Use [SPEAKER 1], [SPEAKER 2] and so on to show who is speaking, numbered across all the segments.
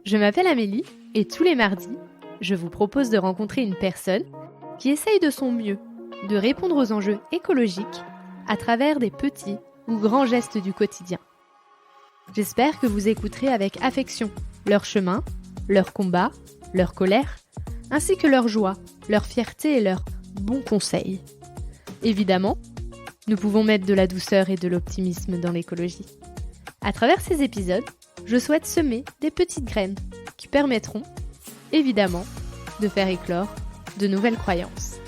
[SPEAKER 1] Je m'appelle Amélie et tous les mardis, je vous propose de rencontrer une personne qui essaye de son mieux de répondre aux enjeux écologiques à travers des petits ou grands gestes du quotidien. J'espère que vous écouterez avec affection leur chemin, leurs combats, leur colère, ainsi que leur joie, leur fierté et leurs bons conseils. Évidemment, nous pouvons mettre de la douceur et de l'optimisme dans l'écologie. À travers ces épisodes, je souhaite semer des petites graines qui permettront, évidemment, de faire éclore de nouvelles croyances.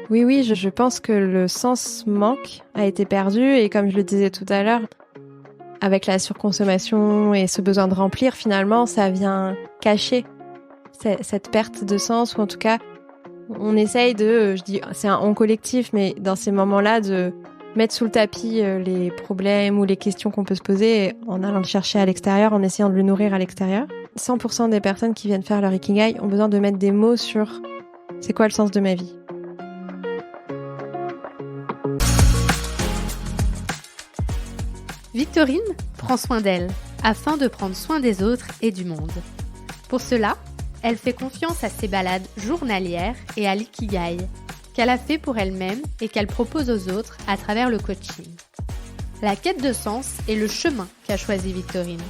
[SPEAKER 2] Oui, je pense que le sens manque, a été perdu, et comme je le disais tout à l'heure, avec la surconsommation et ce besoin de remplir, finalement, ça vient cacher cette perte de sens, ou en tout cas, on essaye c'est un on collectif, mais dans ces moments-là, de mettre sous le tapis les problèmes ou les questions qu'on peut se poser en allant le chercher à l'extérieur, en essayant de le nourrir à l'extérieur. 100% des personnes qui viennent faire leur Ikigai ont besoin de mettre des mots sur c'est quoi le sens de ma vie.
[SPEAKER 1] Victorine prend soin d'elle afin de prendre soin des autres et du monde. Pour cela, elle fait confiance à ses balades journalières et à l'ikigai qu'elle a fait pour elle-même et qu'elle propose aux autres à travers le coaching. La quête de sens est le chemin qu'a choisi Victorine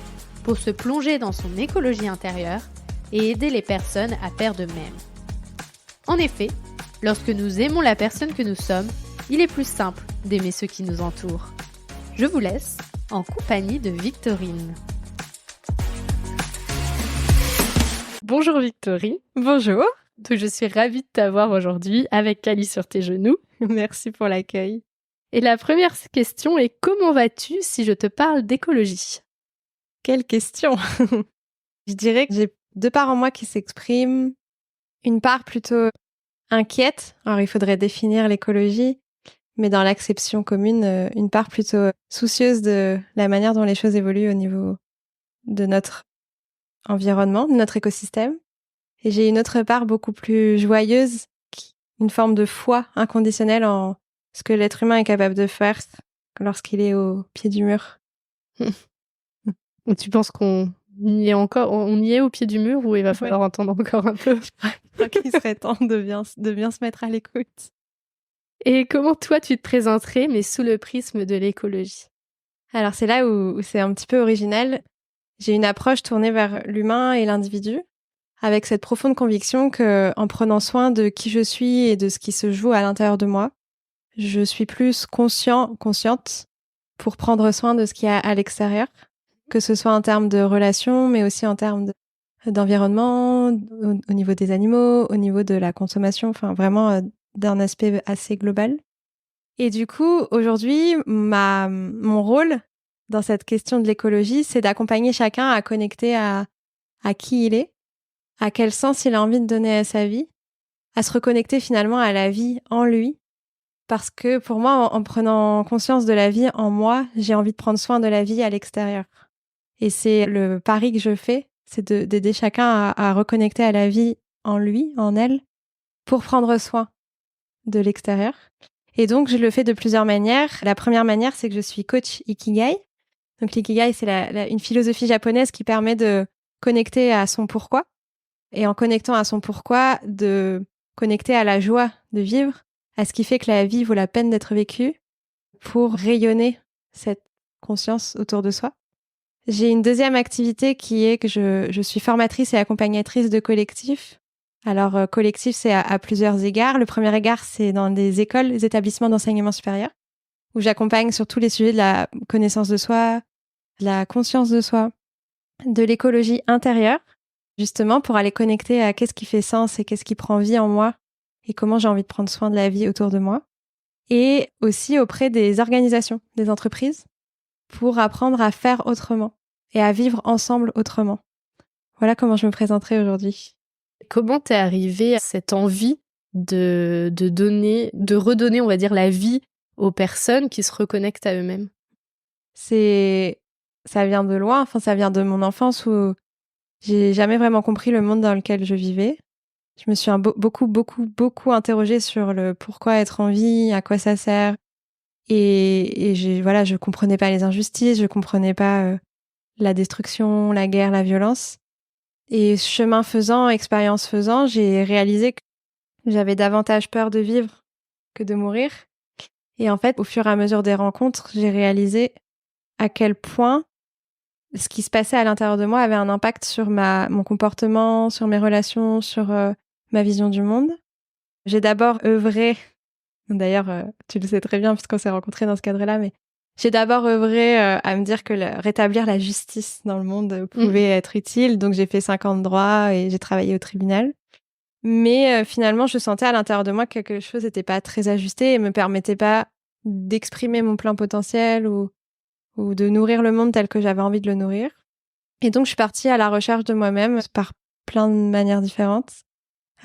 [SPEAKER 1] pour se plonger dans son écologie intérieure et aider les personnes à faire de même. En effet, lorsque nous aimons la personne que nous sommes, il est plus simple d'aimer ceux qui nous entourent. Je vous laisse en compagnie de Victorine. Bonjour Victorine.
[SPEAKER 2] Bonjour.
[SPEAKER 1] Donc, je suis ravie de t'avoir aujourd'hui avec Cali sur tes genoux.
[SPEAKER 2] Merci pour l'accueil.
[SPEAKER 1] Et la première question est: comment vas-tu si je te parle d'écologie?
[SPEAKER 2] Quelle question. Je dirais que j'ai deux parts en moi qui s'expriment. Une part plutôt inquiète, alors il faudrait définir l'écologie, mais dans l'acception commune, une part plutôt soucieuse de la manière dont les choses évoluent au niveau de notre environnement, de notre écosystème. Et j'ai une autre part beaucoup plus joyeuse, une forme de foi inconditionnelle en ce que l'être humain est capable de faire lorsqu'il est au pied du mur.
[SPEAKER 1] Tu penses qu'on y est encore, on y est au pied du mur, ou il va falloir entendre encore un peu?
[SPEAKER 2] Je crois qu'il serait temps de bien se mettre à l'écoute.
[SPEAKER 1] Et comment toi tu te présenterais, mais sous le prisme de l'écologie?
[SPEAKER 2] Alors c'est là où c'est un petit peu original. J'ai une approche tournée vers l'humain et l'individu, avec cette profonde conviction que, en prenant soin de qui je suis et de ce qui se joue à l'intérieur de moi, je suis plus consciente pour prendre soin de ce qu'il y a à l'extérieur, que ce soit en termes de relations, mais aussi en termes d'environnement, au niveau des animaux, au niveau de la consommation, enfin vraiment d'un aspect assez global. Et du coup, aujourd'hui, mon rôle dans cette question de l'écologie, c'est d'accompagner chacun à connecter à qui il est, à quel sens il a envie de donner à sa vie, à se reconnecter finalement à la vie en lui. Parce que pour moi, en prenant conscience de la vie en moi, j'ai envie de prendre soin de la vie à l'extérieur. Et c'est le pari que je fais, c'est d'aider chacun à reconnecter à la vie en lui, en elle, pour prendre soin de l'extérieur. Et donc, je le fais de plusieurs manières. La première manière, c'est que je suis coach Ikigai. Donc, l'Ikigai, c'est une philosophie japonaise qui permet de connecter à son pourquoi. Et en connectant à son pourquoi, de connecter à la joie de vivre, à ce qui fait que la vie vaut la peine d'être vécue, pour rayonner cette conscience autour de soi. J'ai une deuxième activité qui est que je suis formatrice et accompagnatrice de collectifs. Alors, collectif, c'est à plusieurs égards. Le premier égard, c'est dans des écoles, les établissements d'enseignement supérieur, où j'accompagne sur tous les sujets de la connaissance de soi, de la conscience de soi, de l'écologie intérieure, justement pour aller connecter à qu'est-ce qui fait sens et qu'est-ce qui prend vie en moi et comment j'ai envie de prendre soin de la vie autour de moi. Et aussi auprès des organisations, des entreprises, pour apprendre à faire autrement et à vivre ensemble autrement. Voilà comment je me présenterai aujourd'hui.
[SPEAKER 1] Comment t'es arrivée à cette envie de redonner, on va dire, la vie aux personnes qui se reconnectent à eux-mêmes?
[SPEAKER 2] Ça vient de loin, ça vient de mon enfance où j'ai jamais vraiment compris le monde dans lequel je vivais. Je me suis beaucoup interrogée sur le pourquoi être en vie, à quoi ça sert. Et je comprenais pas les injustices, je comprenais pas la destruction, la guerre, la violence. Et chemin faisant, expérience faisant, j'ai réalisé que j'avais davantage peur de vivre que de mourir. Et en fait, au fur et à mesure des rencontres, j'ai réalisé à quel point ce qui se passait à l'intérieur de moi avait un impact sur mon comportement, sur mes relations, sur ma vision du monde. J'ai d'abord œuvré, d'ailleurs, tu le sais très bien puisqu'on s'est rencontrés dans ce cadre-là, mais j'ai d'abord œuvré à me dire que rétablir la justice dans le monde pouvait être utile. Donc j'ai fait 5 ans de droit et j'ai travaillé au tribunal. Mais finalement, je sentais à l'intérieur de moi que quelque chose n'était pas très ajusté et me permettait pas d'exprimer mon plein potentiel ou de nourrir le monde tel que j'avais envie de le nourrir. Et donc, je suis partie à la recherche de moi-même par plein de manières différentes.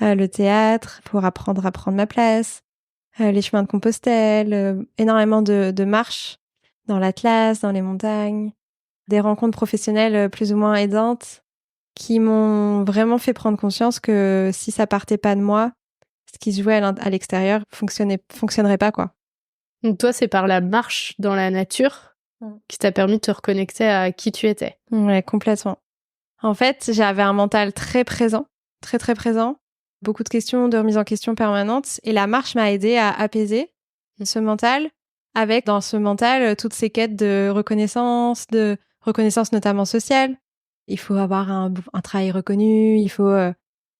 [SPEAKER 2] Le théâtre, pour apprendre à prendre ma place, les chemins de Compostelle, énormément de marches dans l'Atlas, dans les montagnes, des rencontres professionnelles plus ou moins aidantes qui m'ont vraiment fait prendre conscience que si ça partait pas de moi, ce qui se jouait à l'extérieur fonctionnerait pas, quoi.
[SPEAKER 1] Donc toi, c'est par la marche dans la nature qui t'a permis de te reconnecter à qui tu étais.
[SPEAKER 2] Ouais, complètement. En fait, j'avais un mental très présent, très très présent, beaucoup de questions, de remise en question permanente, et la marche m'a aidé à apaiser ce mental, avec dans ce mental toutes ces quêtes de reconnaissance notamment sociale. Il faut avoir un travail reconnu, il faut, je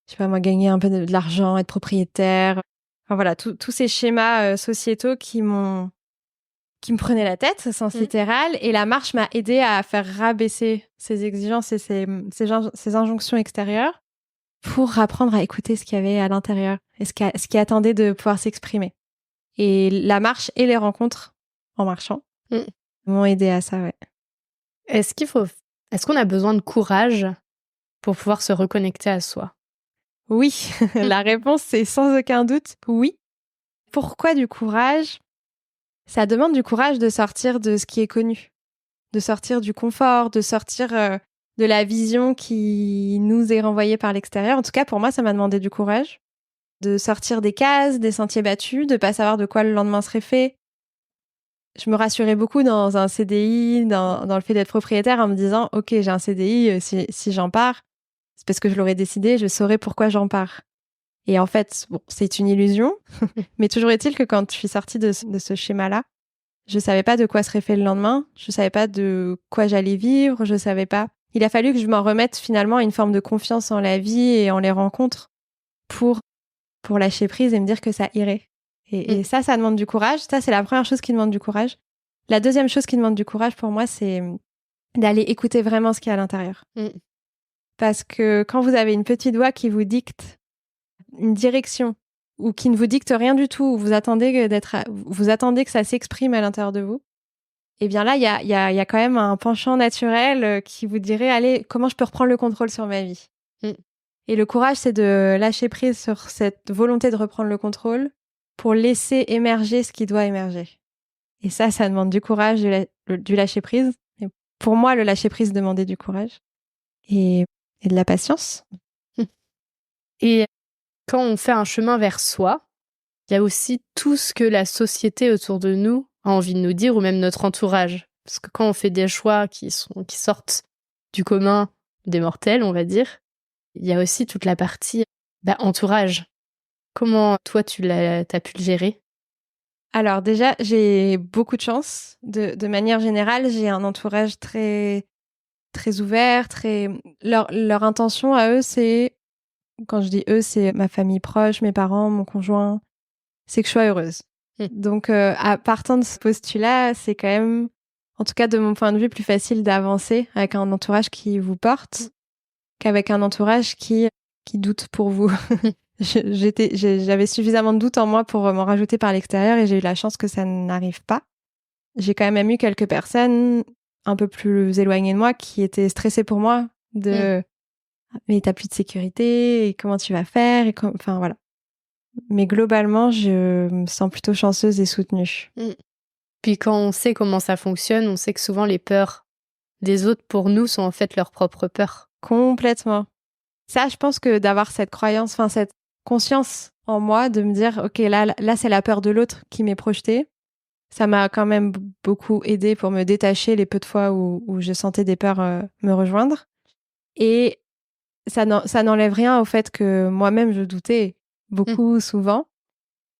[SPEAKER 2] sais pas moi, gagner un peu de l'argent, être propriétaire. Enfin voilà, tous ces schémas sociétaux qui me prenaient la tête, sens littéral. Et la marche m'a aidé à faire rabaisser ces exigences et ces injonctions extérieures pour apprendre à écouter ce qu'il y avait à l'intérieur et ce qui attendait de pouvoir s'exprimer. Et la marche et les rencontres en marchant m'ont aidé à ça, ouais.
[SPEAKER 1] Est-ce qu'on a besoin de courage pour pouvoir se reconnecter à soi?
[SPEAKER 2] Oui, la réponse c'est sans aucun doute oui. Pourquoi du courage? Ça demande du courage de sortir de ce qui est connu, de sortir du confort, de sortir de la vision qui nous est renvoyée par l'extérieur. En tout cas, pour moi, ça m'a demandé du courage, de sortir des cases, des sentiers battus, de pas savoir de quoi le lendemain serait fait. Je me rassurais beaucoup dans un CDI, dans le fait d'être propriétaire, en me disant, OK, j'ai un CDI, si j'en pars, c'est parce que je l'aurais décidé, je saurais pourquoi j'en pars. Et en fait, bon, c'est une illusion, mais toujours est-il que quand je suis sortie de ce schéma-là, je savais pas de quoi serait fait le lendemain, je savais pas de quoi j'allais vivre, je savais pas. Il a fallu que je m'en remette finalement à une forme de confiance en la vie et en les rencontres pour lâcher prise et me dire que ça irait. Et ça demande du courage. Ça, c'est la première chose qui demande du courage. La deuxième chose qui demande du courage pour moi, c'est d'aller écouter vraiment ce qu'il y a à l'intérieur. Parce que quand vous avez une petite voix qui vous dicte une direction ou qui ne vous dicte rien du tout, ou vous attendez que ça s'exprime à l'intérieur de vous, eh bien là, il y a quand même un penchant naturel qui vous dirait, allez, comment je peux reprendre le contrôle sur ma vie? Et le courage, c'est de lâcher prise sur cette volonté de reprendre le contrôle pour laisser émerger ce qui doit émerger. Et ça demande du courage, du lâcher prise. Et pour moi, le lâcher prise demandait du courage et de la patience.
[SPEAKER 1] Et quand on fait un chemin vers soi, il y a aussi tout ce que la société autour de nous a envie de nous dire, ou même notre entourage. Parce que quand on fait des choix qui sortent du commun des mortels, on va dire, il y a aussi toute la partie entourage. Comment toi t'as pu le gérer?
[SPEAKER 2] Alors déjà, j'ai beaucoup de chance. De manière générale, j'ai un entourage très très ouvert, leur intention à eux, c'est, quand je dis eux, c'est ma famille proche, mes parents, mon conjoint, c'est que je sois heureuse. Donc à partant de ce postulat, c'est quand même, en tout cas de mon point de vue, plus facile d'avancer avec un entourage qui vous porte qu'avec un entourage qui doute pour vous. J'avais suffisamment de doute en moi pour m'en rajouter par l'extérieur et j'ai eu la chance que ça n'arrive pas. J'ai quand même eu quelques personnes un peu plus éloignées de moi qui étaient stressées pour moi mais t'as plus de sécurité et comment tu vas faire enfin voilà. Mais globalement, je me sens plutôt chanceuse et soutenue.
[SPEAKER 1] Puis quand on sait comment ça fonctionne, on sait que souvent les peurs des autres pour nous sont en fait leurs propres peurs.
[SPEAKER 2] Complètement. Ça, je pense que d'avoir cette croyance, conscience en moi de me dire, ok, là, c'est la peur de l'autre qui m'est projetée. Ça m'a quand même beaucoup aidé pour me détacher les peu de fois où je sentais des peurs me rejoindre. Et ça n'enlève rien au fait que moi-même, je doutais beaucoup, souvent.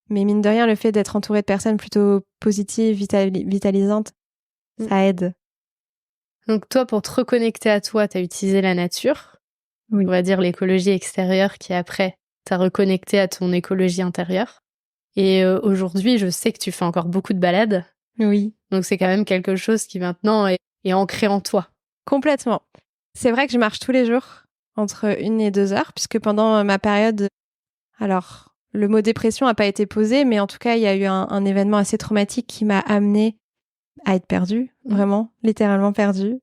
[SPEAKER 2] Mais mine de rien, le fait d'être entourée de personnes plutôt positives, vitalisantes, ça aide.
[SPEAKER 1] Donc toi, pour te reconnecter à toi, tu as utilisé la nature, on va dire l'écologie extérieure qui après t'a reconnecté à ton écologie intérieure. Et aujourd'hui, je sais que tu fais encore beaucoup de balades.
[SPEAKER 2] Oui.
[SPEAKER 1] Donc c'est quand même quelque chose qui maintenant est ancré en toi.
[SPEAKER 2] Complètement. C'est vrai que je marche tous les jours, entre 1 et 2 heures, puisque pendant ma période, alors le mot dépression n'a pas été posé, mais en tout cas, il y a eu un événement assez traumatique qui m'a amenée à être perdue, vraiment, littéralement perdue,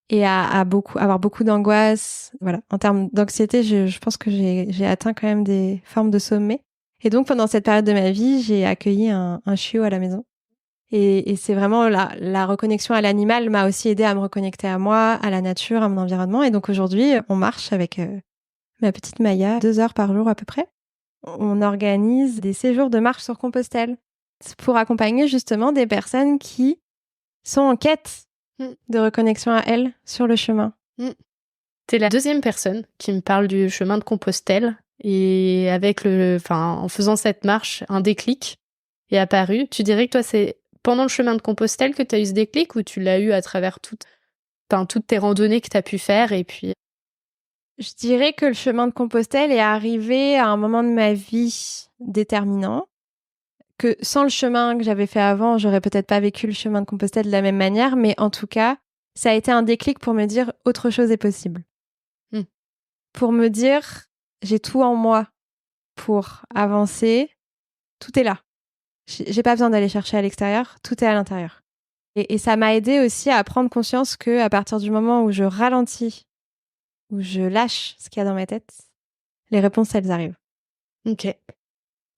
[SPEAKER 2] et à avoir beaucoup d'angoisse. Voilà. En termes d'anxiété, je pense que j'ai atteint quand même des formes de sommet. Et donc, pendant cette période de ma vie, j'ai accueilli un chiot à la maison. Et c'est vraiment la reconnexion à l'animal m'a aussi aidé à me reconnecter à moi, à la nature, à mon environnement. Et donc aujourd'hui, on marche avec ma petite Maya 2 heures par jour à peu près. On organise des séjours de marche sur Compostelle pour accompagner justement des personnes qui sont en quête de reconnexion à elles sur le chemin.
[SPEAKER 1] T'es la deuxième personne qui me parle du chemin de Compostelle. Et en faisant cette marche, un déclic est apparu. Tu dirais que toi, c'est pendant le chemin de Compostelle que tu as eu ce déclic ou tu l'as eu à travers toutes tes randonnées que tu as pu faire et puis...
[SPEAKER 2] Je dirais que le chemin de Compostelle est arrivé à un moment de ma vie déterminant, que sans le chemin que j'avais fait avant, j'aurais peut-être pas vécu le chemin de Compostelle de la même manière, mais en tout cas, ça a été un déclic pour me dire autre chose est possible. Pour me dire, j'ai tout en moi pour avancer, tout est là. J'ai pas besoin d'aller chercher à l'extérieur, tout est à l'intérieur. Et ça m'a aidé aussi à prendre conscience que à partir du moment où je ralentis, où je lâche ce qu'il y a dans ma tête, les réponses, elles arrivent.
[SPEAKER 1] Ok.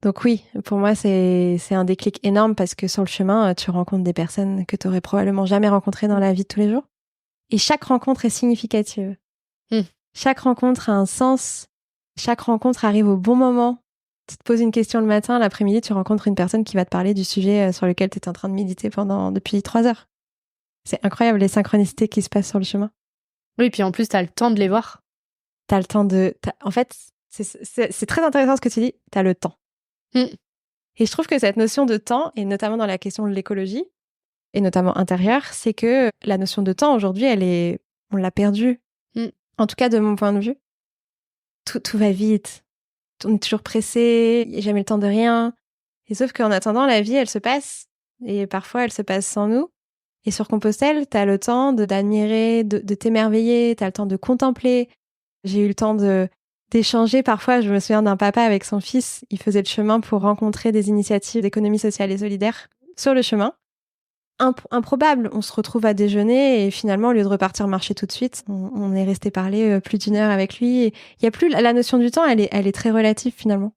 [SPEAKER 2] Donc oui, pour moi, c'est un déclic énorme parce que sur le chemin, tu rencontres des personnes que tu aurais probablement jamais rencontrées dans la vie de tous les jours. Et chaque rencontre est significative. Chaque rencontre a un sens. Chaque rencontre arrive au bon moment. Tu te poses une question le matin, l'après-midi, tu rencontres une personne qui va te parler du sujet sur lequel tu étais en train de méditer depuis 3 heures. C'est incroyable, les synchronicités qui se passent sur le chemin.
[SPEAKER 1] Oui, puis en plus, t'as le temps de les voir.
[SPEAKER 2] T'as le temps En fait, c'est très intéressant ce que tu dis. T'as le temps. Et je trouve que cette notion de temps, et notamment dans la question de l'écologie, et notamment intérieure, c'est que la notion de temps, aujourd'hui, on l'a perdue. En tout cas, de mon point de vue. Tout va vite. On est toujours pressé, il n'y a jamais le temps de rien. Et sauf qu'en attendant, la vie, elle se passe. Et parfois, elle se passe sans nous. Et sur Compostelle, t'as le temps d'admirer, de t'émerveiller, t'as le temps de contempler. J'ai eu le temps d'échanger. Parfois, je me souviens d'un papa avec son fils. Il faisait le chemin pour rencontrer des initiatives d'économie sociale et solidaire sur le chemin. Improbable. On se retrouve à déjeuner et finalement, au lieu de repartir marcher tout de suite, on est resté parler plus d'1 heure avec lui. Il y a plus la notion du temps, elle est très relative finalement.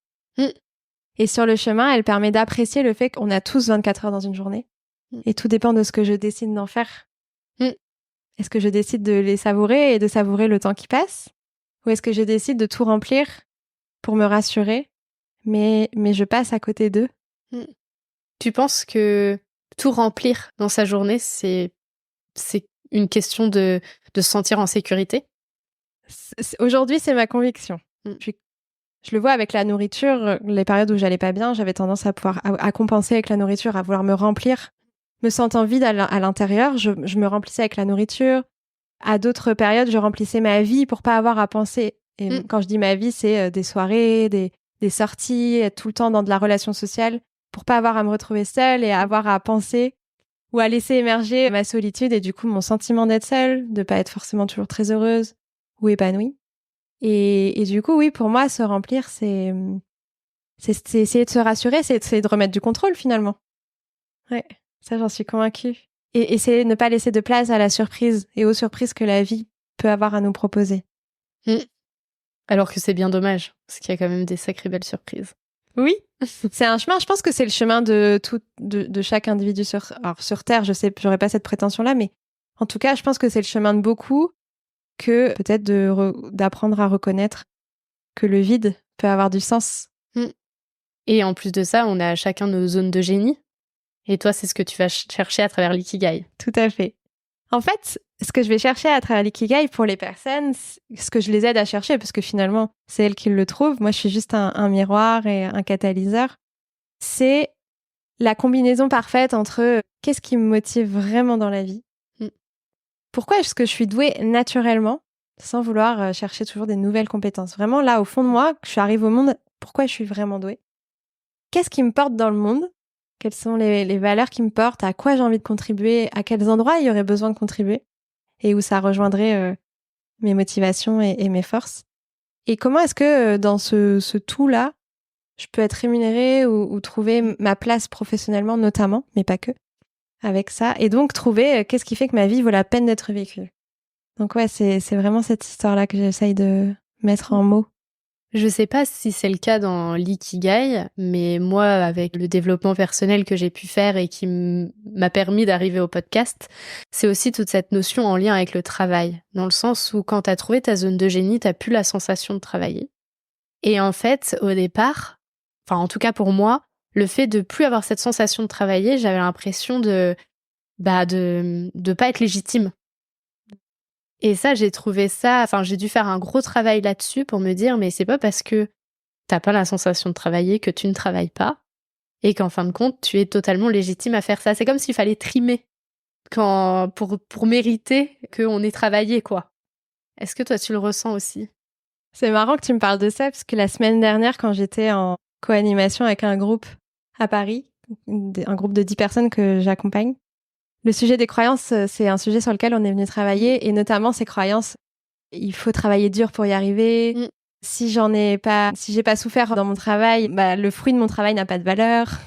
[SPEAKER 2] Et sur le chemin, elle permet d'apprécier le fait qu'on a tous 24 heures dans une journée. Et tout dépend de ce que je décide d'en faire. Est-ce que je décide de les savourer et de savourer le temps qui passe? Ou est-ce que je décide de tout remplir pour me rassurer, mais je passe à côté d'eux?
[SPEAKER 1] Tu penses que tout remplir dans sa journée, c'est une question de se sentir en sécurité?
[SPEAKER 2] Aujourd'hui, c'est ma conviction. Je le vois avec la nourriture, les périodes où j'allais pas bien, j'avais tendance à compenser avec la nourriture, à vouloir me remplir. Me sentant vide à l'intérieur, je me remplissais avec la nourriture. À d'autres périodes, je remplissais ma vie pour pas avoir à penser. Et quand je dis ma vie, c'est des soirées, des sorties, être tout le temps dans de la relation sociale, pour pas avoir à me retrouver seule et avoir à penser ou à laisser émerger ma solitude et du coup mon sentiment d'être seule, de pas être forcément toujours très heureuse ou épanouie. Et du coup, oui, pour moi, se remplir, c'est essayer de se rassurer, c'est essayer de remettre du contrôle finalement. Ouais, ça j'en suis convaincue. Et essayer de ne pas laisser de place à la surprise et aux surprises que la vie peut avoir à nous proposer.
[SPEAKER 1] Alors que c'est bien dommage, parce qu'il y a quand même des sacrées belles surprises.
[SPEAKER 2] Oui, c'est un chemin. Je pense que c'est le chemin de chaque individu sur Terre. Je sais, j'aurais pas cette prétention-là, mais en tout cas, je pense que c'est le chemin de beaucoup, que peut-être d'apprendre à reconnaître que le vide peut avoir du sens.
[SPEAKER 1] Et en plus de ça, on a chacun nos zones de génie. Et toi, c'est ce que tu vas chercher à travers l'ikigai.
[SPEAKER 2] Tout à fait. En fait, ce que je vais chercher à travers l'ikigai pour les personnes, ce que je les aide à chercher, parce que finalement, c'est elles qui le trouvent. Moi, je suis juste un miroir et un catalyseur. C'est la combinaison parfaite entre qu'est-ce qui me motive vraiment dans la vie. Pourquoi est-ce que je suis douée naturellement, sans vouloir chercher toujours des nouvelles compétences. Vraiment, là, au fond de moi, que je arrive au monde, pourquoi je suis vraiment douée. Qu'est-ce qui me porte dans le monde? Quelles sont les valeurs qui me portent? À quoi j'ai envie de contribuer? À quels endroits il y aurait besoin de contribuer? Et où ça rejoindrait mes motivations et mes forces? Et comment est-ce que dans ce tout-là, je peux être rémunérée ou trouver ma place professionnellement notamment, mais pas que, avec ça. Et donc trouver qu'est-ce qui fait que ma vie vaut la peine d'être vécue. Donc ouais, c'est vraiment cette histoire-là que j'essaye de mettre en mots.
[SPEAKER 1] Je sais pas si c'est le cas dans l'ikigai, mais moi, avec le développement personnel que j'ai pu faire et qui m'a permis d'arriver au podcast, c'est aussi toute cette notion en lien avec le travail. Dans le sens où quand t'as trouvé ta zone de génie, t'as plus la sensation de travailler. Et en fait, au départ, enfin en tout cas pour moi, le fait de plus avoir cette sensation de travailler, j'avais l'impression de pas être légitime. Et ça, j'ai dû faire un gros travail là-dessus pour me dire, mais c'est pas parce que t'as pas la sensation de travailler que tu ne travailles pas et qu'en fin de compte, tu es totalement légitime à faire ça. C'est comme s'il fallait trimer pour mériter qu'on ait travaillé, quoi. Est-ce que toi, tu le ressens aussi?
[SPEAKER 2] C'est marrant que tu me parles de ça, parce que la semaine dernière, quand j'étais en co-animation avec un groupe à Paris, un groupe de 10 personnes que j'accompagne, le sujet des croyances, c'est un sujet sur lequel on est venu travailler, et notamment ces croyances, il faut travailler dur pour y arriver. Si j'ai pas souffert dans mon travail, le fruit de mon travail n'a pas de valeur.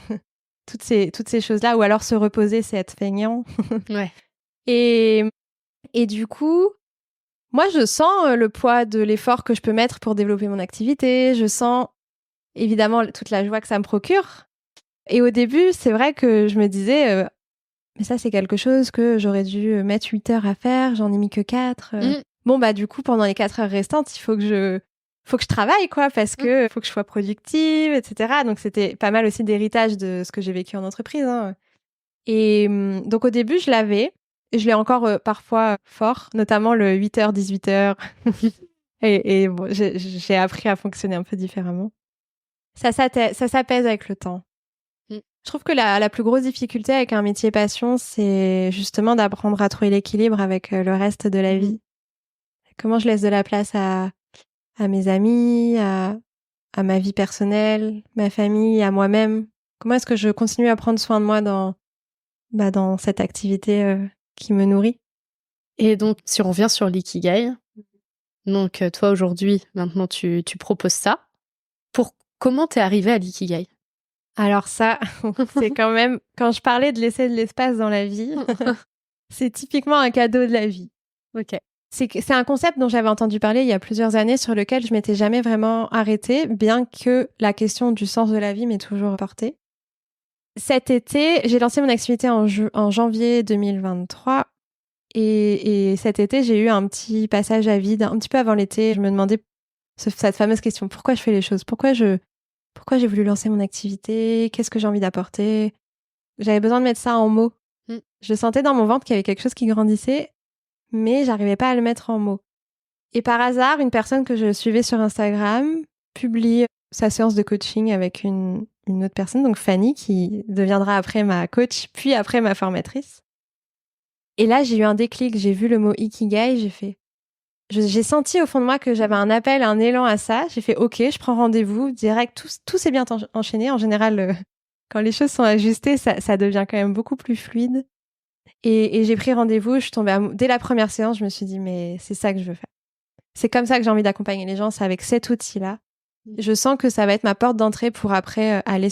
[SPEAKER 2] toutes ces choses-là, ou alors se reposer, c'est être feignant.
[SPEAKER 1] Ouais.
[SPEAKER 2] Et du coup, moi, je sens le poids de l'effort que je peux mettre pour développer mon activité. Je sens évidemment toute la joie que ça me procure. Et au début, c'est vrai que je me disais, mais ça, c'est quelque chose que j'aurais dû mettre 8 heures à faire. J'en ai mis que 4. Bon, du coup, pendant les 4 heures restantes, il faut que je travaille, quoi, parce que faut que je sois productive, etc. Donc, c'était pas mal aussi d'héritage de ce que j'ai vécu en entreprise. Hein. Et donc, au début, je l'avais. Et je l'ai encore parfois fort, notamment le 8h, 18h. et bon, j'ai appris à fonctionner un peu différemment. Ça s'apaise avec le temps. Je trouve que la plus grosse difficulté avec un métier passion, c'est justement d'apprendre à trouver l'équilibre avec le reste de la vie. Comment je laisse de la place à mes amis, à ma vie personnelle, ma famille, à moi-même. Comment est-ce que je continue à prendre soin de moi dans cette activité qui me nourrit?
[SPEAKER 1] Et donc, si on revient sur l'ikigai, donc toi aujourd'hui, maintenant tu proposes ça. Comment t'es arrivée à l'ikigai?
[SPEAKER 2] Alors ça, c'est quand même, quand je parlais de laisser de l'espace dans la vie, c'est typiquement un cadeau de la vie.
[SPEAKER 1] Ok.
[SPEAKER 2] C'est un concept dont j'avais entendu parler il y a plusieurs années, sur lequel je m'étais jamais vraiment arrêtée, bien que la question du sens de la vie m'ait toujours portée. Cet été, j'ai lancé mon activité en janvier 2023. Et cet été, j'ai eu un petit passage à vide, un petit peu avant l'été. Je me demandais cette fameuse question, pourquoi je fais les choses? Pourquoi j'ai voulu lancer mon activité? Qu'est-ce que j'ai envie d'apporter? J'avais besoin de mettre ça en mots. Je sentais dans mon ventre qu'il y avait quelque chose qui grandissait, mais j'arrivais pas à le mettre en mots. Et par hasard, une personne que je suivais sur Instagram publie sa séance de coaching avec une autre personne, donc Fanny, qui deviendra après ma coach, puis après ma formatrice. Et là, j'ai eu un déclic, j'ai vu le mot Ikigai, j'ai senti au fond de moi que j'avais un appel, un élan à ça. J'ai fait OK, je prends rendez-vous direct, tout s'est bien enchaîné. En général, quand les choses sont ajustées, ça devient quand même beaucoup plus fluide. Et j'ai pris rendez-vous, je suis tombée dès la première séance, je me suis dit mais c'est ça que je veux faire. C'est comme ça que j'ai envie d'accompagner les gens, c'est avec cet outil-là. Je sens que ça va être ma porte d'entrée pour après aller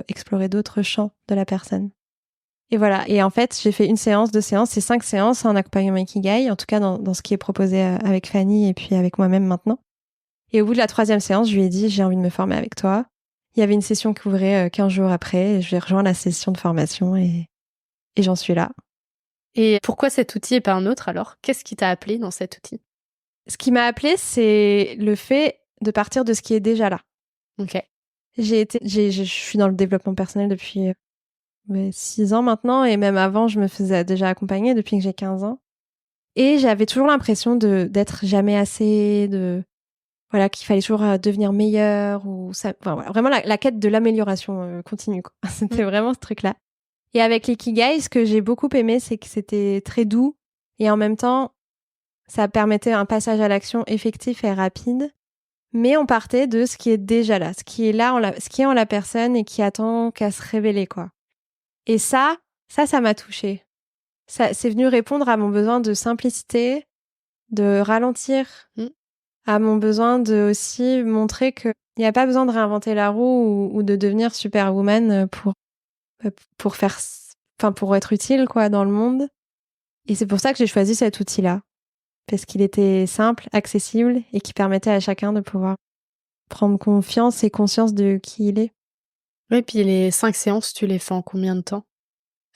[SPEAKER 2] explorer d'autres champs de la personne. Et voilà. Et en fait, j'ai fait 1 séance, 2 séances, c'est 5 séances en accompagnement Ikigai, en tout cas dans ce qui est proposé avec Fanny et puis avec moi-même maintenant. Et au bout de la 3e séance, je lui ai dit, j'ai envie de me former avec toi. Il y avait une session qui ouvrait 15 jours après, et je vais rejoindre la session de formation et j'en suis là.
[SPEAKER 1] Et pourquoi cet outil et pas un autre alors? Qu'est-ce qui t'a appelé dans cet outil?
[SPEAKER 2] Ce qui m'a appelé, c'est le fait de partir de ce qui est déjà là.
[SPEAKER 1] Ok.
[SPEAKER 2] Je suis dans le développement personnel depuis 6 ans maintenant, et même avant, je me faisais déjà accompagner depuis que j'ai 15 ans. Et j'avais toujours l'impression d'être jamais assez, voilà, qu'il fallait toujours devenir meilleur, ou ça, enfin, voilà, vraiment la quête de l'amélioration continue, quoi. C'était vraiment ce truc-là. Et avec l'ikigai, ce que j'ai beaucoup aimé, c'est que c'était très doux, et en même temps, ça permettait un passage à l'action effectif et rapide. Mais on partait de ce qui est déjà là, ce qui est là, ce qui est en la personne et qui attend qu'à se révéler, quoi. Et ça m'a touchée. Ça, c'est venu répondre à mon besoin de simplicité, de ralentir, à mon besoin de aussi montrer que il n'y a pas besoin de réinventer la roue ou de devenir superwoman pour faire, enfin, pour être utile, quoi, dans le monde. Et c'est pour ça que j'ai choisi cet outil-là. Parce qu'il était simple, accessible et qui permettait à chacun de pouvoir prendre confiance et conscience de qui il est.
[SPEAKER 1] Oui, puis les 5 séances, tu les fais en combien de temps?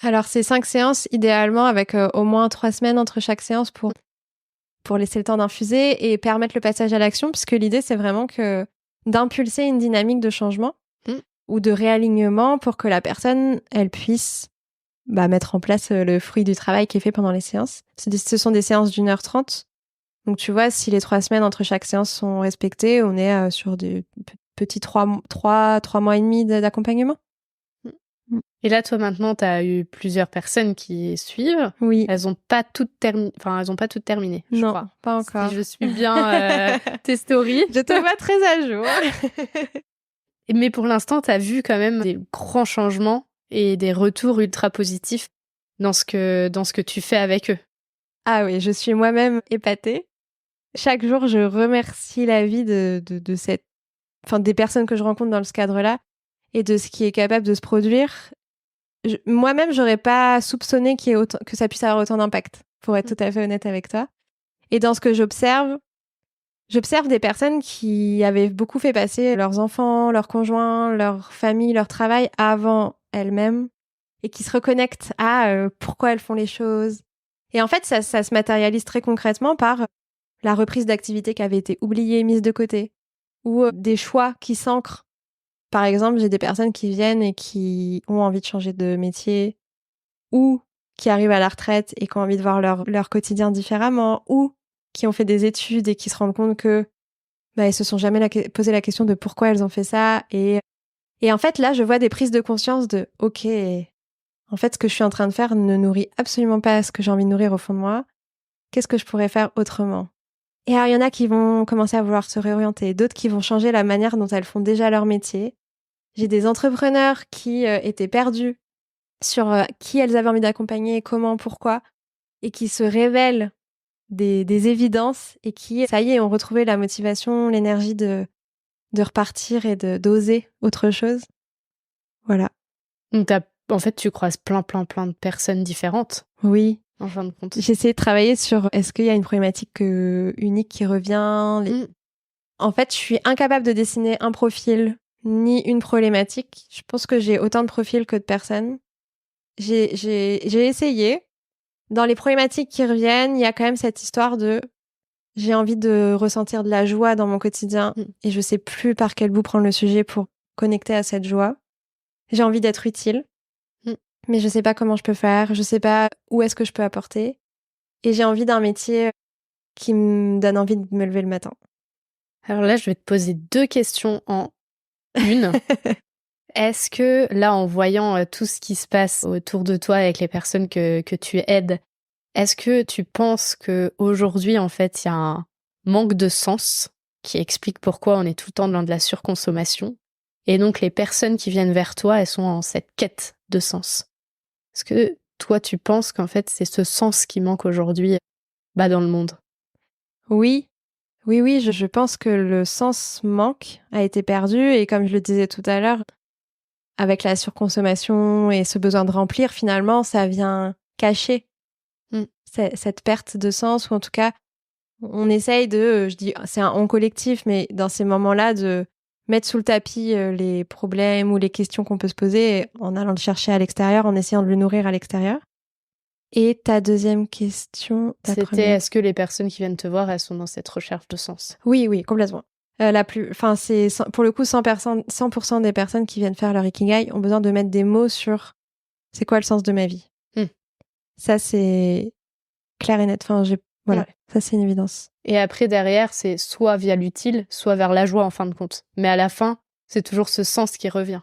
[SPEAKER 2] Alors, c'est 5 séances, idéalement, avec au moins 3 semaines entre chaque séance pour laisser le temps d'infuser et permettre le passage à l'action, puisque l'idée, c'est vraiment d'impulser une dynamique de changement ou de réalignement pour que la personne, elle puisse mettre en place le fruit du travail qui est fait pendant les séances. Ce sont des séances d'1h30. Donc, tu vois, si les 3 semaines entre chaque séance sont respectées, on est sur des petits 3 mois et demi d'accompagnement.
[SPEAKER 1] Et là, toi, maintenant, tu as eu plusieurs personnes qui suivent.
[SPEAKER 2] Oui.
[SPEAKER 1] Elles ont pas toutes terminé, je crois.
[SPEAKER 2] Non, pas encore.
[SPEAKER 1] Si je suis bien tes stories.
[SPEAKER 2] Je te vois très à jour.
[SPEAKER 1] Mais pour l'instant, tu as vu quand même des grands changements et des retours ultra positifs dans ce que tu fais avec eux.
[SPEAKER 2] Ah oui, je suis moi-même épatée. Chaque jour, je remercie la vie de des personnes que je rencontre dans ce cadre-là et de ce qui est capable de se produire. Moi-même, j'aurais pas soupçonné que ça puisse avoir autant d'impact, pour être tout à fait honnête avec toi. Et dans ce que j'observe des personnes qui avaient beaucoup fait passer leurs enfants, leurs conjoints, leur famille, leur travail avant elles-mêmes et qui se reconnectent à pourquoi elles font les choses. Et en fait, ça se matérialise très concrètement par la reprise d'activités qui avaient été oubliées, mises de côté, ou des choix qui s'ancrent. Par exemple, j'ai des personnes qui viennent et qui ont envie de changer de métier, ou qui arrivent à la retraite et qui ont envie de voir leur quotidien différemment, ou qui ont fait des études et qui se rendent compte que elles se sont jamais posé la question de pourquoi elles ont fait ça. Et en fait, là, je vois des prises de conscience de « Ok, en fait, ce que je suis en train de faire ne nourrit absolument pas ce que j'ai envie de nourrir au fond de moi. Qu'est-ce que je pourrais faire autrement ?» Et alors, il y en a qui vont commencer à vouloir se réorienter, d'autres qui vont changer la manière dont elles font déjà leur métier. J'ai des entrepreneurs qui étaient perdus sur qui elles avaient envie d'accompagner, comment, pourquoi, et qui se révèlent des évidences et qui, ça y est, ont retrouvé la motivation, l'énergie de repartir et d'oser autre chose. Voilà.
[SPEAKER 1] Donc, en fait, tu croises plein de personnes différentes.
[SPEAKER 2] Oui.
[SPEAKER 1] En fin de compte.
[SPEAKER 2] J'ai essayé de travailler sur est-ce qu'il y a une problématique unique qui revient. En fait, je suis incapable de dessiner un profil ni une problématique. Je pense que j'ai autant de profils que de personnes. J'ai essayé. Dans les problématiques qui reviennent, il y a quand même cette histoire de j'ai envie de ressentir de la joie dans mon quotidien et je sais plus par quel bout prendre le sujet pour connecter à cette joie. J'ai envie d'être utile, mais je sais pas comment je peux faire, je sais pas où est-ce que je peux apporter. Et j'ai envie d'un métier qui me donne envie de me lever le matin.
[SPEAKER 1] Alors là, je vais te poser 2 questions en une. Est-ce que là, en voyant tout ce qui se passe autour de toi avec les personnes que tu aides, est-ce que tu penses qu'aujourd'hui, en fait, il y a un manque de sens qui explique pourquoi on est tout le temps dans de la surconsommation et donc les personnes qui viennent vers toi, elles sont en cette quête de sens? Est-ce que toi, tu penses qu'en fait, c'est ce sens qui manque aujourd'hui dans le monde?
[SPEAKER 2] Oui, je pense que le sens manque, a été perdu et comme je le disais tout à l'heure, avec la surconsommation et ce besoin de remplir, finalement, ça vient cacher cette perte de sens, ou en tout cas, on essaye je dis, c'est un on collectif, mais dans ces moments-là, de mettre sous le tapis les problèmes ou les questions qu'on peut se poser en allant le chercher à l'extérieur, en essayant de le nourrir à l'extérieur. Et ta deuxième question,
[SPEAKER 1] c'était est-ce que les personnes qui viennent te voir, elles sont dans cette recherche de sens?
[SPEAKER 2] Oui, complètement. Pour le coup, 100% des personnes qui viennent faire leur Ikigai ont besoin de mettre des mots sur c'est quoi le sens de ma vie. Ça, c'est clair et net. Voilà, ça, c'est une évidence.
[SPEAKER 1] Et après, derrière, c'est soit via l'utile, soit vers la joie en fin de compte. Mais à la fin, c'est toujours ce sens qui revient.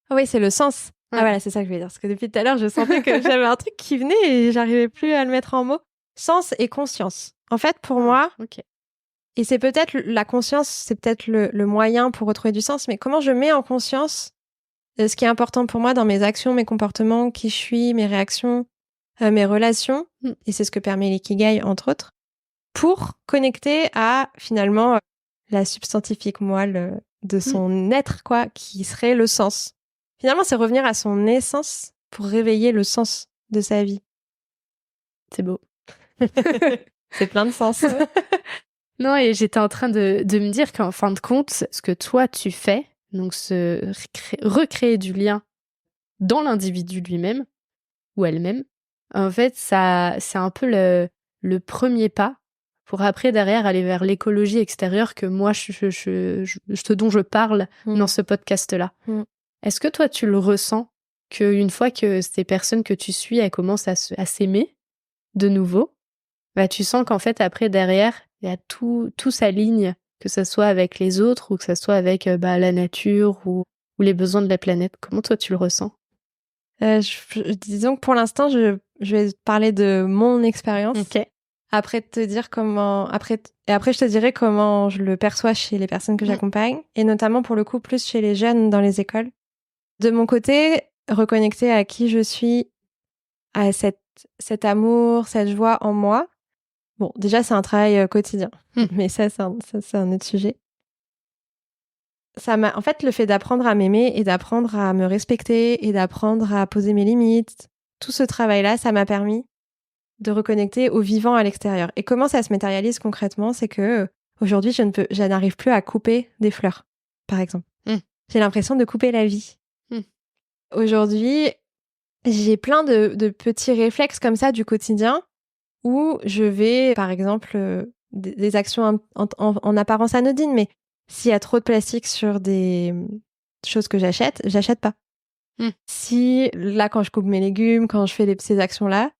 [SPEAKER 2] Ah oui, c'est le sens. Ah voilà, c'est ça que je voulais dire. Parce que depuis tout à l'heure, je sentais que j'avais un truc qui venait et j'arrivais plus à le mettre en mots. Sens et conscience. En fait, pour moi, et c'est peut-être la conscience, c'est peut-être le moyen pour retrouver du sens, mais comment je mets en conscience ce qui est important pour moi dans mes actions, mes comportements, qui je suis, mes réactions, mes relations, et c'est ce que permet l'ikigai, entre autres, pour connecter à, finalement, la substantifique moelle de son être, quoi, qui serait le sens. Finalement, c'est revenir à son essence pour réveiller le sens de sa vie.
[SPEAKER 1] C'est beau.
[SPEAKER 2] C'est plein de sens.
[SPEAKER 1] Non, et j'étais en train de me dire qu'en fin de compte, ce que toi, tu fais, donc recréer du lien dans l'individu lui-même, ou elle-même, en fait, ça, c'est un peu le premier pas pour après, derrière, aller vers l'écologie extérieure que moi, ce dont je parle dans ce podcast-là. Est-ce que toi, tu le ressens qu'une fois que ces personnes que tu suis, elles commencent à s'aimer de nouveau, bah, tu sens qu'en fait, après, derrière, il y a tout s'aligne, que ce soit avec les autres ou que ce soit avec la nature ou les besoins de la planète. Comment toi, tu le ressens?
[SPEAKER 2] Disons que pour l'instant, je vais te parler de mon expérience.
[SPEAKER 1] Ok.
[SPEAKER 2] Après te dire après je te dirai comment je le perçois chez les personnes que j'accompagne, et notamment pour le coup plus chez les jeunes dans les écoles. De mon côté, reconnecter à qui je suis, à cet amour, cette joie en moi. Bon, déjà c'est un travail quotidien, mais ça c'est un autre sujet. En fait, le fait d'apprendre à m'aimer et d'apprendre à me respecter et d'apprendre à poser mes limites, tout ce travail-là, ça m'a permis de reconnecter au vivant à l'extérieur. Et comment ça se matérialise concrètement, c'est que aujourd'hui, je n'arrive plus à couper des fleurs, par exemple. J'ai l'impression de couper la vie. Aujourd'hui, j'ai plein de petits réflexes comme ça du quotidien où je vais, par exemple, des actions en apparence anodines, mais s'il y a trop de plastique sur des choses que j'achète pas. Si, là, quand je coupe mes légumes, quand je fais ces actions-là,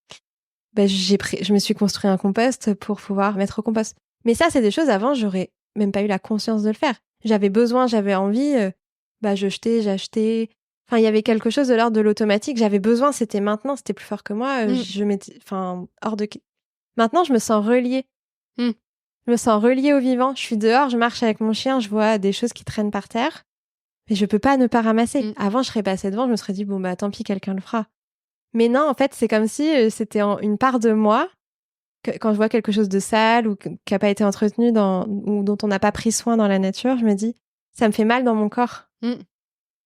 [SPEAKER 2] je me suis construit un compost pour pouvoir mettre au compost. Mais ça, c'est des choses, avant, j'aurais même pas eu la conscience de le faire. J'avais envie, je jetais, j'achetais. Enfin, il y avait quelque chose de l'ordre de l'automatique. J'avais besoin, c'était maintenant, c'était plus fort que moi. Je m'étais, hors de. Maintenant, je me sens reliée. Je me sens reliée au vivant. Je suis dehors, je marche avec mon chien, je vois des choses qui traînent par terre. Mais je peux pas ne pas ramasser. Avant, je serais passée devant, je me serais dit, bon, tant pis, quelqu'un le fera. Mais non, en fait, c'est comme si c'était une part de moi, que quand je vois quelque chose de sale ou qui n'a pas été entretenu ou dont on n'a pas pris soin dans la nature, je me dis, ça me fait mal dans mon corps.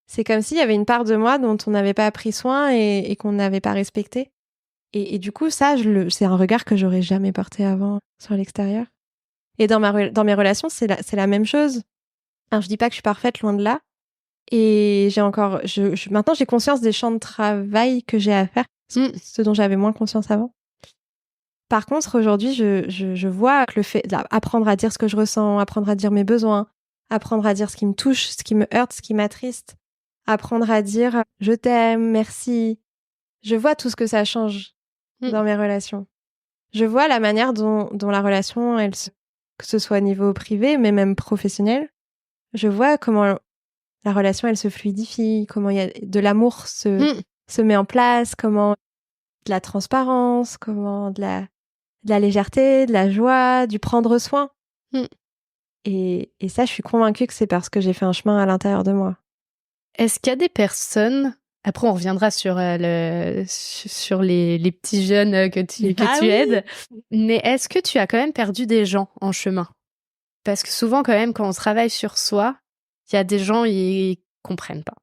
[SPEAKER 2] C'est comme s'il y avait une part de moi dont on n'avait pas pris soin et qu'on n'avait pas respecté. Et du coup, ça, c'est un regard que j'aurais jamais porté avant sur l'extérieur. Et dans mes relations, c'est la même chose. Alors, je dis pas que je suis parfaite, loin de là. Et maintenant, j'ai conscience des champs de travail que j'ai à faire, ce dont j'avais moins conscience avant. Par contre, aujourd'hui, je vois que le fait d'apprendre à dire ce que je ressens, apprendre à dire mes besoins, apprendre à dire ce qui me touche, ce qui me heurte, ce qui m'attriste, apprendre à dire je t'aime, merci. Je vois tout ce que ça change dans mes relations. Je vois la manière dont la relation, que ce soit au niveau privé, mais même professionnel, je vois comment la relation, elle se fluidifie, comment il y a de l'amour se met en place, comment de la transparence, comment de la légèreté, de la joie, du prendre soin. Et ça, je suis convaincue que c'est parce que j'ai fait un chemin à l'intérieur de moi.
[SPEAKER 1] Est-ce qu'il y a des personnes... Après, on reviendra sur les petits jeunes que tu aides. Mais est-ce que tu as quand même perdu des gens en chemin? Parce que souvent, quand même, quand on travaille sur soi, il y a des gens, ils comprennent pas.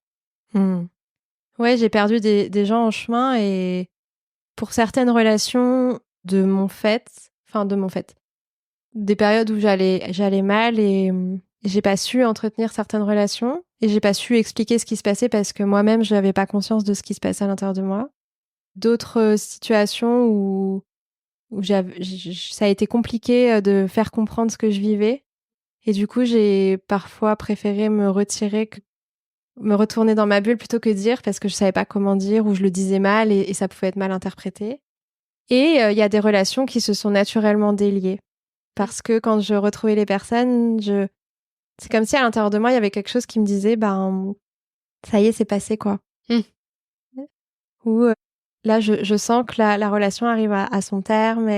[SPEAKER 2] Ouais, j'ai perdu des gens en chemin, et pour certaines relations de mon fait, des périodes où j'allais mal et j'ai pas su entretenir certaines relations et j'ai pas su expliquer ce qui se passait parce que moi-même, je n'avais pas conscience de ce qui se passait à l'intérieur de moi. D'autres situations où ça a été compliqué de faire comprendre ce que je vivais. Et du coup, j'ai parfois préféré me retourner dans ma bulle plutôt que dire parce que je savais pas comment dire ou je le disais mal et ça pouvait être mal interprété. Et il y a des relations qui se sont naturellement déliées parce que quand je retrouvais les personnes, c'est comme si à l'intérieur de moi, il y avait quelque chose qui me disait, ça y est, c'est passé, quoi.
[SPEAKER 1] Mm.
[SPEAKER 2] Ou là, je sens que la relation arrive à son terme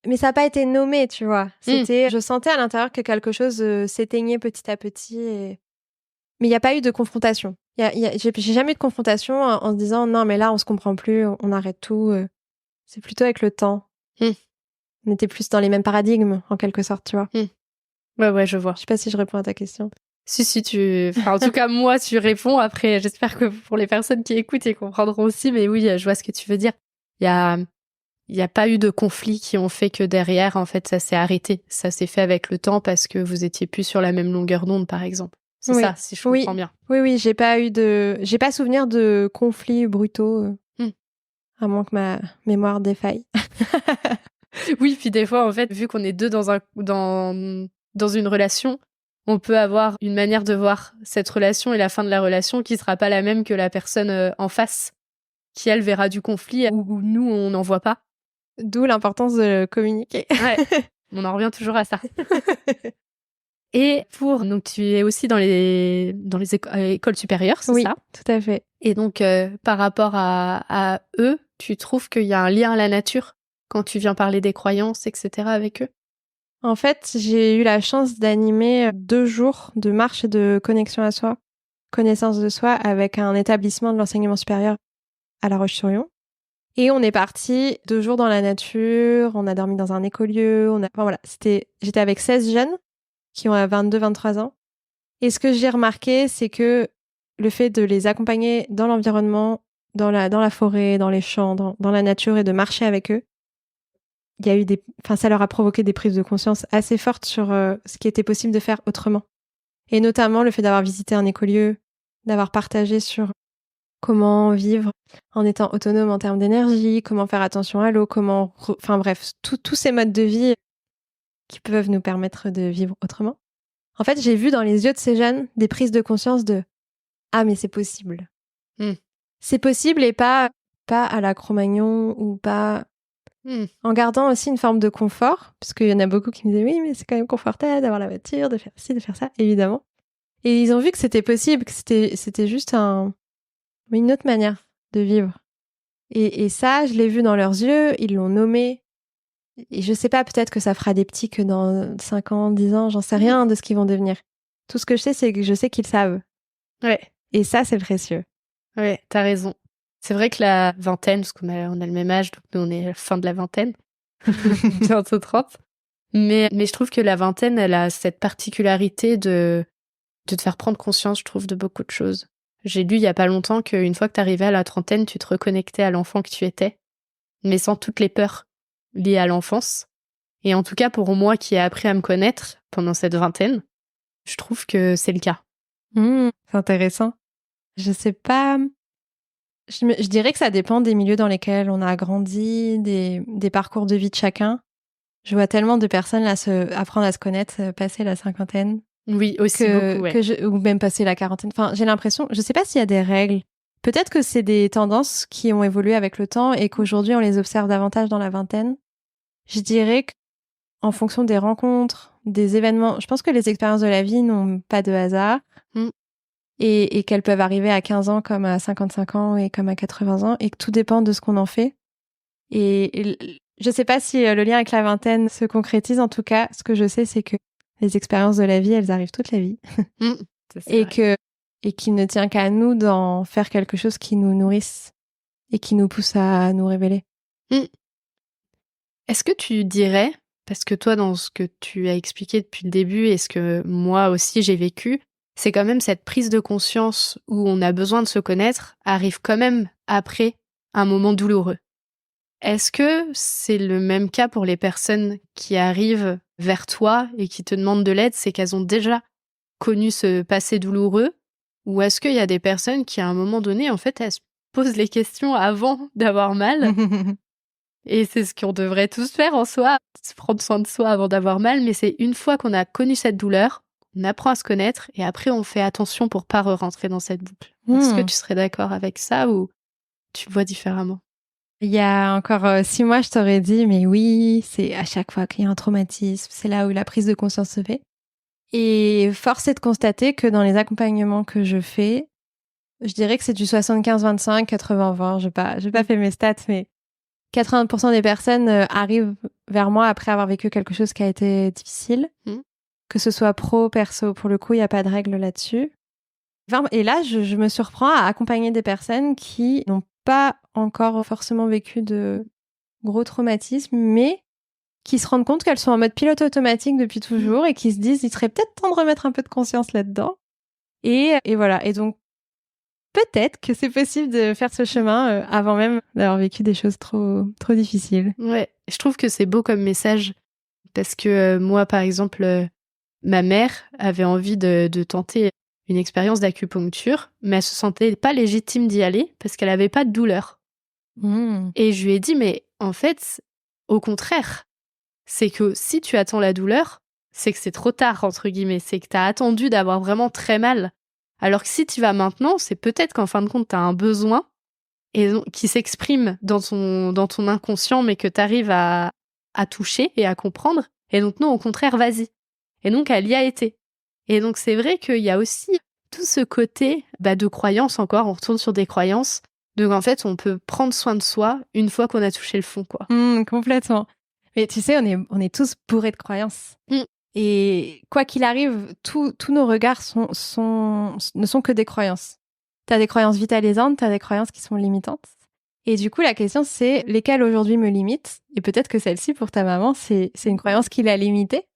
[SPEAKER 2] mais ça n'a pas été nommé, tu vois. Je sentais à l'intérieur que quelque chose s'éteignait petit à petit. Mais il n'y a pas eu de confrontation. J'ai jamais eu de confrontation en se disant non, mais là, on se comprend plus, on arrête tout. C'est plutôt avec le temps. On était plus dans les mêmes paradigmes, en quelque sorte, tu vois.
[SPEAKER 1] Ouais, je vois.
[SPEAKER 2] Je sais pas si je réponds à ta question.
[SPEAKER 1] Si, en tout cas, moi, tu réponds. Après, j'espère que pour les personnes qui écoutent, ils comprendront aussi. Mais oui, je vois ce que tu veux dire. Il y a pas eu de conflits qui ont fait que derrière, en fait, ça s'est arrêté. Ça s'est fait avec le temps parce que vous étiez plus sur la même longueur d'onde, par exemple. C'est ça, si je comprends bien.
[SPEAKER 2] Oui, j'ai pas souvenir de conflits brutaux, à moins que ma mémoire défaille.
[SPEAKER 1] Oui, puis des fois, en fait, vu qu'on est deux dans une relation, on peut avoir une manière de voir cette relation et la fin de la relation qui sera pas la même que la personne en face, qui elle verra du conflit où nous, on n'en voit pas.
[SPEAKER 2] D'où l'importance de communiquer.
[SPEAKER 1] Ouais, on en revient toujours à ça. Et donc tu es aussi dans les écoles supérieures, c'est ça?
[SPEAKER 2] Oui, tout à fait.
[SPEAKER 1] Et donc, par rapport à eux, tu trouves qu'il y a un lien à la nature quand tu viens parler des croyances, etc. avec eux?
[SPEAKER 2] En fait, j'ai eu la chance d'animer 2 jours de marche et de connexion à soi, connaissance de soi, avec un établissement de l'enseignement supérieur à La Roche-sur-Yon. Et on est parti 2 jours dans la nature, on a dormi dans un écolieu, j'étais avec 16 jeunes qui ont 22-23 ans. Et ce que j'ai remarqué, c'est que le fait de les accompagner dans l'environnement, dans la forêt, dans les champs, dans la nature et de marcher avec eux, il y a eu ça leur a provoqué des prises de conscience assez fortes sur ce qui était possible de faire autrement. Et notamment le fait d'avoir visité un écolieu, d'avoir partagé sur comment vivre en étant autonome en termes d'énergie, comment faire attention à l'eau, bref, tous ces modes de vie qui peuvent nous permettre de vivre autrement. En fait, j'ai vu dans les yeux de ces jeunes des prises de conscience de « Ah, mais c'est possible. C'est possible et pas à la Cro-Magnon ou pas... » En gardant aussi une forme de confort, parce qu'il y en a beaucoup qui me disaient « Oui, mais c'est quand même confortable d'avoir la voiture, de faire ci, de faire ça, évidemment. » Et ils ont vu que c'était possible, que c'était juste une autre manière de vivre. Et ça, je l'ai vu dans leurs yeux, ils l'ont nommé. Et je sais pas, peut-être que ça fera des petits que dans 5 ans, 10 ans, j'en sais rien de ce qu'ils vont devenir. Tout ce que je sais, c'est que je sais qu'ils savent.
[SPEAKER 1] Ouais.
[SPEAKER 2] Et ça, c'est précieux.
[SPEAKER 1] Ouais, t'as raison. C'est vrai que la vingtaine, parce qu'on a le même âge, donc nous, on est à la fin de la vingtaine. Bientôt 30. Mais je trouve que la vingtaine, elle a cette particularité de te faire prendre conscience, je trouve, de beaucoup de choses. J'ai lu il y a pas longtemps qu'une fois que t'arrivais à la trentaine, tu te reconnectais à l'enfant que tu étais, mais sans toutes les peurs liées à l'enfance. Et en tout cas, pour moi qui ai appris à me connaître pendant cette vingtaine, je trouve que c'est le cas.
[SPEAKER 2] C'est intéressant. Je sais pas... Je dirais que ça dépend des milieux dans lesquels on a grandi, des parcours de vie de chacun. Je vois tellement de personnes là apprendre à se connaître, passer la cinquantaine.
[SPEAKER 1] Oui, aussi beaucoup, ouais.
[SPEAKER 2] Ou même passer la quarantaine. Enfin, j'ai l'impression, je sais pas s'il y a des règles. Peut-être que c'est des tendances qui ont évolué avec le temps et qu'aujourd'hui on les observe davantage dans la vingtaine. Je dirais qu'en fonction des rencontres, des événements, je pense que les expériences de la vie n'ont pas de hasard. Et qu'elles peuvent arriver à 15 ans comme à 55 ans et comme à 80 ans et que tout dépend de ce qu'on en fait. Et je sais pas si le lien avec la vingtaine se concrétise. En tout cas, ce que je sais, c'est que les expériences de la vie, elles arrivent toute la vie. Et qu'il ne tient qu'à nous d'en faire quelque chose qui nous nourrisse et qui nous pousse à nous révéler.
[SPEAKER 1] Est-ce que tu dirais, parce que toi, dans ce que tu as expliqué depuis le début et ce que moi aussi j'ai vécu, c'est quand même cette prise de conscience où on a besoin de se connaître arrive quand même après un moment douloureux. Est-ce que c'est le même cas pour les personnes qui arrivent vers toi et qui te demandent de l'aide, c'est qu'elles ont déjà connu ce passé douloureux? Ou est-ce qu'il y a des personnes qui, à un moment donné, en fait, elles se posent les questions avant d'avoir mal Et c'est ce qu'on devrait tous faire en soi, se prendre soin de soi avant d'avoir mal, mais c'est une fois qu'on a connu cette douleur, on apprend à se connaître et après on fait attention pour pas rentrer dans cette boucle. Est-ce que tu serais d'accord avec ça ou tu le vois différemment?
[SPEAKER 2] Il y a encore 6 mois, je t'aurais dit, mais oui, c'est à chaque fois qu'il y a un traumatisme, c'est là où la prise de conscience se fait. Et force est de constater que dans les accompagnements que je fais, je dirais que c'est du 75-25, 80-20. J'ai pas fait mes stats, mais 80% des personnes arrivent vers moi après avoir vécu quelque chose qui a été difficile. Que ce soit pro, perso, pour le coup, il n'y a pas de règle là-dessus. Et là, je me surprends à accompagner des personnes qui n'ont pas encore forcément vécu de gros traumatismes, mais qui se rendent compte qu'elles sont en mode pilote automatique depuis toujours et qui se disent, il serait peut-être temps de remettre un peu de conscience là-dedans. Et voilà. Et donc, peut-être que c'est possible de faire ce chemin avant même d'avoir vécu des choses trop difficiles.
[SPEAKER 1] Ouais, je trouve que c'est beau comme message parce que moi, par exemple, ma mère avait envie de tenter une expérience d'acupuncture, mais elle se sentait pas légitime d'y aller parce qu'elle avait pas de douleur. Et je lui ai dit, mais en fait, au contraire, c'est que si tu attends la douleur, c'est que c'est trop tard, entre guillemets. C'est que tu as attendu d'avoir vraiment très mal. Alors que si tu vas maintenant, c'est peut-être qu'en fin de compte, tu as un besoin et qui s'exprime dans ton inconscient, mais que tu arrives à toucher et à comprendre. Et donc, non, au contraire, vas-y. Et donc, elle y a été. Et donc, c'est vrai qu'il y a aussi tout ce côté de croyance encore. On retourne sur des croyances. Donc, en fait, on peut prendre soin de soi une fois qu'on a touché le fond, quoi.
[SPEAKER 2] Complètement. Mais tu sais, on est tous bourrés de croyances. Et quoi qu'il arrive, tous nos regards ne sont que des croyances. T'as des croyances vitalisantes, t'as des croyances qui sont limitantes. Et du coup, la question, c'est lesquelles aujourd'hui me limitent? Et peut-être que celle-ci, pour ta maman, c'est une croyance qui l'a limitée.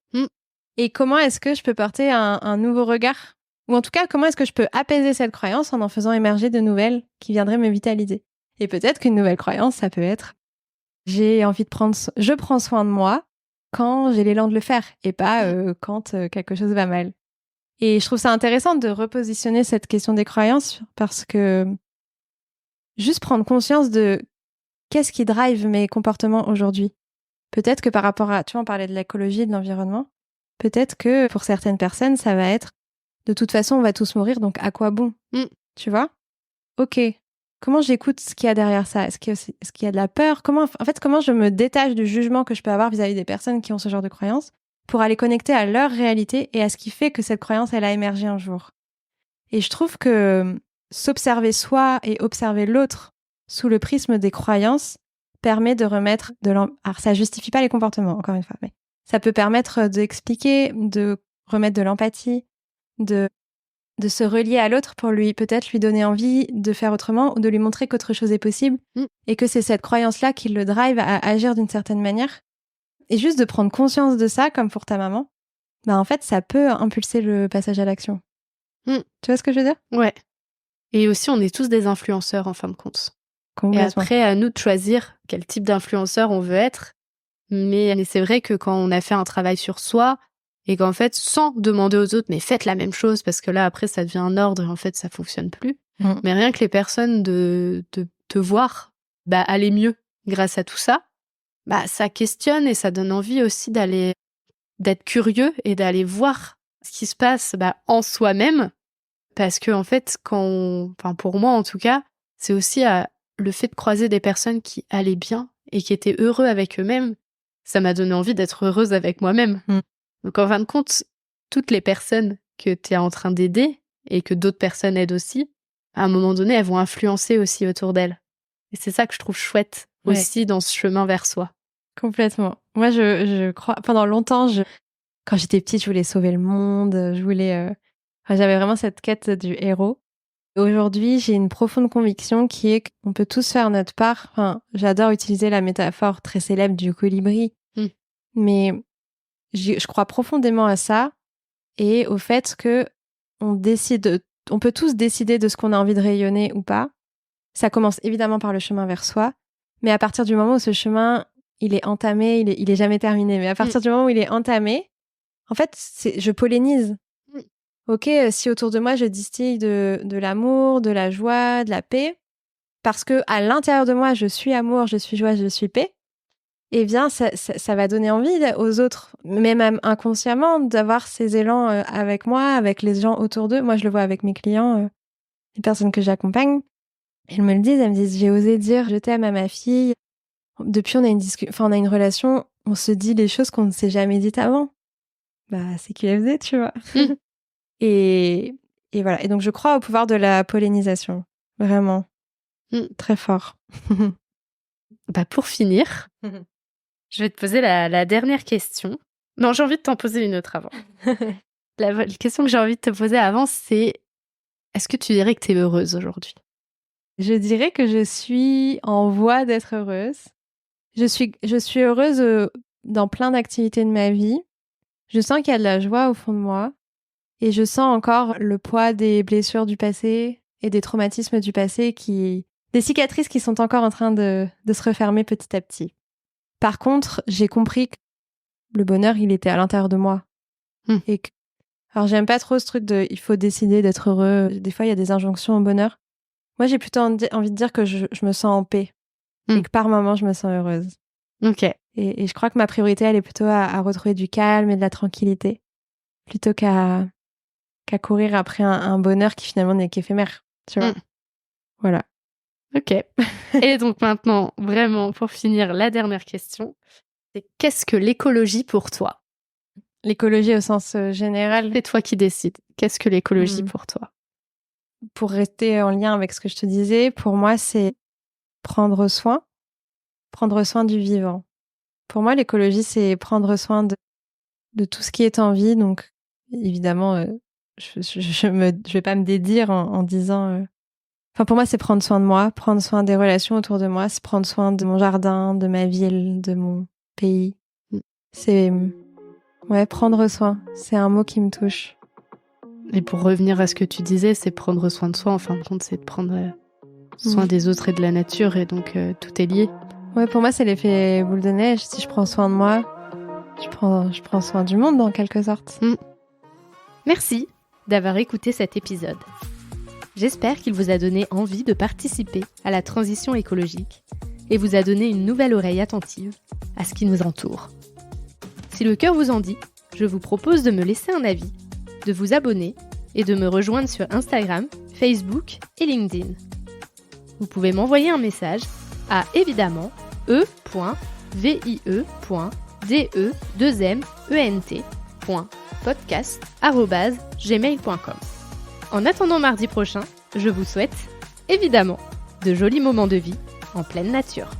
[SPEAKER 2] Et comment est-ce que je peux porter un nouveau regard? Ou en tout cas, comment est-ce que je peux apaiser cette croyance en faisant émerger de nouvelles qui viendraient me vitaliser? Et peut-être qu'une nouvelle croyance, ça peut être je prends soin de moi quand j'ai l'élan de le faire et pas quand quelque chose va mal. Et je trouve ça intéressant de repositionner cette question des croyances parce que juste prendre conscience de qu'est-ce qui drive mes comportements aujourd'hui. Peut-être que par rapport à, tu vois, on parlait de l'écologie et de l'environnement, peut-être que pour certaines personnes, ça va être de toute façon, on va tous mourir, donc à quoi bon? Tu vois? Ok. Comment j'écoute ce qu'il y a derrière ça? Est-ce qu'il y a de la peur? Comment je me détache du jugement que je peux avoir vis-à-vis des personnes qui ont ce genre de croyances pour aller connecter à leur réalité et à ce qui fait que cette croyance, elle a émergé un jour? Et je trouve que s'observer soi et observer l'autre sous le prisme des croyances permet de remettre alors ça justifie pas les comportements, encore une fois, mais ça peut permettre d'expliquer, de remettre de l'empathie, de se relier à l'autre pour peut-être lui donner envie de faire autrement ou de lui montrer qu'autre chose est possible et que c'est cette croyance-là qui le drive à agir d'une certaine manière. Et juste de prendre conscience de ça, comme pour ta maman, en fait, ça peut impulser le passage à l'action. Tu vois ce que je veux dire?
[SPEAKER 1] Ouais. Et aussi, on est tous des influenceurs, en fin de compte.
[SPEAKER 2] Complètement.
[SPEAKER 1] Et après, à nous de choisir quel type d'influenceur on veut être. Mais c'est vrai que quand on a fait un travail sur soi, et qu'en fait, sans demander aux autres, mais faites la même chose, parce que là, après, ça devient un ordre, et en fait, ça fonctionne plus. Mais rien que les personnes de te voir aller mieux grâce à tout ça, ça questionne et ça donne envie aussi d'être curieux et d'aller voir ce qui se passe en soi-même. Parce que, en fait, pour moi, en tout cas, c'est aussi le fait de croiser des personnes qui allaient bien et qui étaient heureux avec eux-mêmes. Ça m'a donné envie d'être heureuse avec moi-même. Donc, en fin de compte, toutes les personnes que tu es en train d'aider et que d'autres personnes aident aussi, à un moment donné, elles vont influencer aussi autour d'elles. Et c'est ça que je trouve chouette aussi dans ce chemin vers soi.
[SPEAKER 2] Complètement. Moi, je crois, pendant longtemps, quand j'étais petite, je voulais sauver le monde, j'avais vraiment cette quête du héros. Aujourd'hui, j'ai une profonde conviction qui est qu'on peut tous faire notre part. Enfin, j'adore utiliser la métaphore très célèbre du colibri, mais je crois profondément à ça et au fait que on peut tous décider de ce qu'on a envie de rayonner ou pas. Ça commence évidemment par le chemin vers soi, mais à partir du moment où ce chemin, il est entamé, il est jamais terminé, mais à partir du moment où il est entamé, en fait, je pollinise. Ok, si autour de moi, je distille de l'amour, de la joie, de la paix, parce que à l'intérieur de moi, je suis amour, je suis joie, je suis paix, eh bien, ça va donner envie aux autres, même inconsciemment, d'avoir ces élans avec moi, avec les gens autour d'eux. Moi, je le vois avec mes clients, les personnes que j'accompagne. Elles me le disent, elles me disent, j'ai osé dire je t'aime à ma fille. Depuis, on a une relation, on se dit les choses qu'on ne s'est jamais dites avant. Bah, c'est QFD, tu vois. Et voilà. Et donc, je crois au pouvoir de la pollinisation. Vraiment. Très fort.
[SPEAKER 1] Bah, pour finir, je vais te poser la dernière question. Non, j'ai envie de t'en poser une autre avant. La question que j'ai envie de te poser avant, c'est est-ce que tu dirais que tu es heureuse aujourd'hui?
[SPEAKER 2] Je dirais que je suis en voie d'être heureuse. Je suis heureuse dans plein d'activités de ma vie. Je sens qu'il y a de la joie au fond de moi. Et je sens encore le poids des blessures du passé et des traumatismes du passé des cicatrices qui sont encore en train de se refermer petit à petit. Par contre, j'ai compris que le bonheur, il était à l'intérieur de moi. Alors, j'aime pas trop ce truc de il faut décider d'être heureux. Des fois, il y a des injonctions au bonheur. Moi, j'ai plutôt envie de dire que je me sens en paix. Et que par moments, je me sens heureuse.
[SPEAKER 1] Ok.
[SPEAKER 2] Et je crois que ma priorité, elle est plutôt à retrouver du calme et de la tranquillité, plutôt qu'à courir après un bonheur qui finalement n'est qu'éphémère. Tu vois. Voilà.
[SPEAKER 1] Ok. Et donc maintenant, vraiment, pour finir, la dernière question, c'est qu'est-ce que l'écologie pour toi?
[SPEAKER 2] L'écologie au sens général.
[SPEAKER 1] C'est toi qui décides. Qu'est-ce que l'écologie pour toi?
[SPEAKER 2] Pour rester en lien avec ce que je te disais, pour moi, c'est prendre soin du vivant. Pour moi, l'écologie, c'est prendre soin de tout ce qui est en vie. Donc, évidemment, je vais pas me dédire en disant... Enfin, pour moi, c'est prendre soin de moi, prendre soin des relations autour de moi, c'est prendre soin de mon jardin, de ma ville, de mon pays. C'est... Ouais, prendre soin. C'est un mot qui me touche.
[SPEAKER 1] Et pour revenir à ce que tu disais, c'est prendre soin de soi. En fin de compte, c'est de prendre soin des autres et de la nature. Et donc, tout est lié.
[SPEAKER 2] Ouais, pour moi, c'est l'effet boule de neige. Si je prends soin de moi, je prends soin du monde, en quelque sorte.
[SPEAKER 1] Merci d'avoir écouté cet épisode. J'espère qu'il vous a donné envie de participer à la transition écologique et vous a donné une nouvelle oreille attentive à ce qui nous entoure. Si le cœur vous en dit, je vous propose de me laisser un avis, de vous abonner et de me rejoindre sur Instagram, Facebook et LinkedIn. Vous pouvez m'envoyer un message à évidemment vie.e.ment.podcast@gmail.com. En attendant mardi prochain, je vous souhaite, évidemment, de jolis moments de vie en pleine nature.